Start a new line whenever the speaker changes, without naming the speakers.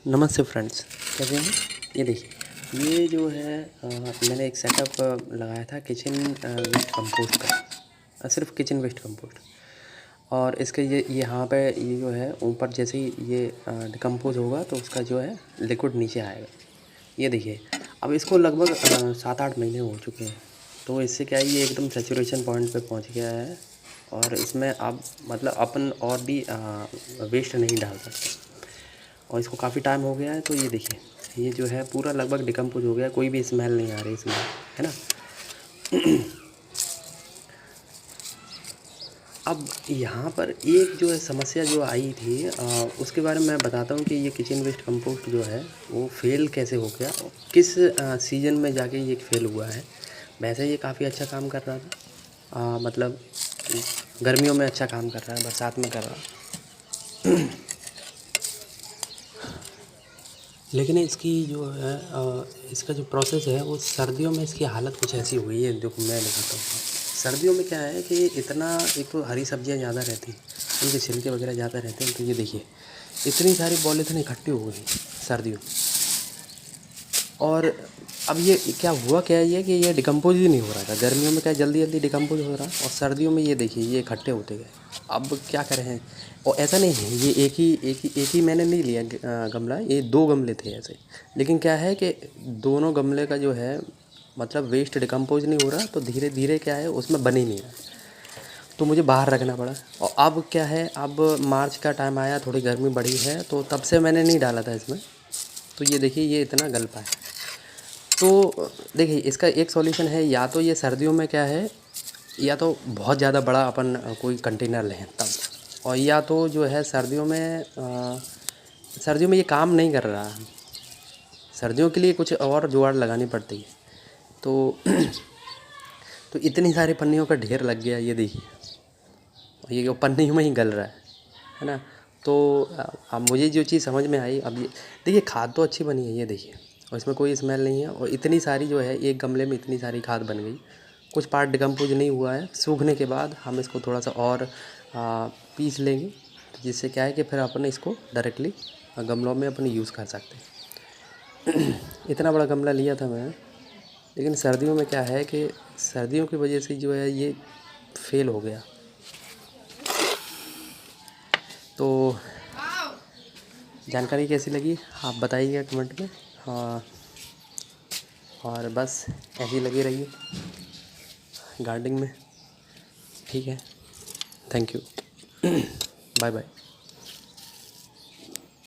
नमस्ते फ्रेंड्स, कैसे हैं? ये देखिए, ये जो है मैंने एक सेटअप लगाया था किचन वेस्ट कंपोस्ट का, सिर्फ किचन वेस्ट कंपोस्ट। और इसके ये यहाँ पे ये जो है ऊपर जैसे ही ये डिकम्पोज होगा तो उसका जो है लिक्विड नीचे आएगा। ये देखिए, अब इसको लगभग 7-8 महीने हो चुके हैं। तो इससे क्या है, ये एकदम सैचुरेशन पॉइंट पे पहुँच गया है और इसमें अब मतलब अपन और भी वेस्ट नहीं डाल सकते। और इसको काफ़ी टाइम हो गया है। तो ये देखिए, ये जो है पूरा लगभग डिकम्पोज हो गया, कोई भी स्मेल नहीं आ रही इसमें, है ना। अब यहाँ पर एक जो है समस्या जो आई थी उसके बारे में मैं बताता हूँ कि ये किचन वेस्ट कंपोस्ट जो है वो फ़ेल कैसे हो गया और किस सीज़न में जाके ये फ़ेल हुआ है। वैसे ये काफ़ी अच्छा काम कर रहा था, मतलब गर्मियों में अच्छा काम कर रहा है, बरसात में कर रहा है। लेकिन इसकी जो है इसका जो प्रोसेस है वो सर्दियों में इसकी हालत कुछ ऐसी हुई है जो मैं बताता हूँ। सर्दियों में क्या है कि इतना, एक तो हरी सब्जियाँ ज़्यादा रहती हैं, उनके छिलके वगैरह ज़्यादा रहते हैं। तो ये देखिए, इतनी सारी पॉलीथीन इकट्ठी हो गई सर्दियों। और अब ये क्या हुआ, क्या है ये कि ये डिकम्पोज ही नहीं हो रहा था। गर्मियों में क्या जल्दी जल्दी डिकम्पोज हो रहा, और सर्दियों में ये देखिए ये इकट्ठे होते गए। अब क्या करें। और ऐसा नहीं है, ये एक ही मैंने नहीं लिया गमला, ये 2 गमले थे ऐसे। लेकिन क्या है कि दोनों गमले का जो है मतलब वेस्ट डिकम्पोज नहीं हो रहा, तो धीरे धीरे क्या है उसमें बन ही नहीं रहा, तो मुझे बाहर रखना पड़ा। और अब क्या है, अब मार्च का टाइम आया, थोड़ी गर्मी बढ़ी है, तो तब से मैंने नहीं डाला था इसमें। तो ये देखिए ये इतना गल पाया। तो देखिए इसका एक सॉल्यूशन है, या तो ये सर्दियों में क्या है, या तो बहुत ज़्यादा बड़ा अपन कोई कंटेनर लें तब, और या तो जो है सर्दियों में ये काम नहीं कर रहा है, सर्दियों के लिए कुछ और जुगाड़ लगानी पड़ती है। तो तो इतनी सारी पन्नियों का ढेर लग गया, ये देखिए, और ये पन्नियों में ही गल रहा है ना। तो अब मुझे जो चीज़ समझ में आई, अब ये देखिए खाद तो अच्छी बनी है, ये देखिए, और इसमें कोई स्मेल नहीं है। और इतनी सारी जो है एक गमले में इतनी सारी खाद बन गई। कुछ पार्ट डिकम्पोज नहीं हुआ है, सूखने के बाद हम इसको थोड़ा सा और पीस लेंगे, तो जिससे क्या है कि फिर अपन इसको डायरेक्टली गमलों में अपन यूज़ कर सकते हैं। इतना बड़ा गमला लिया था मैं, लेकिन सर्दियों में क्या है कि सर्दियों की वजह से जो है ये फेल हो गया। तो जानकारी कैसी लगी आप बताइएगा कमेंट में। हाँ, और बस ऐसे ही लगे रहिए गार्डनिंग में। ठीक है, थैंक यू, बाय बाय।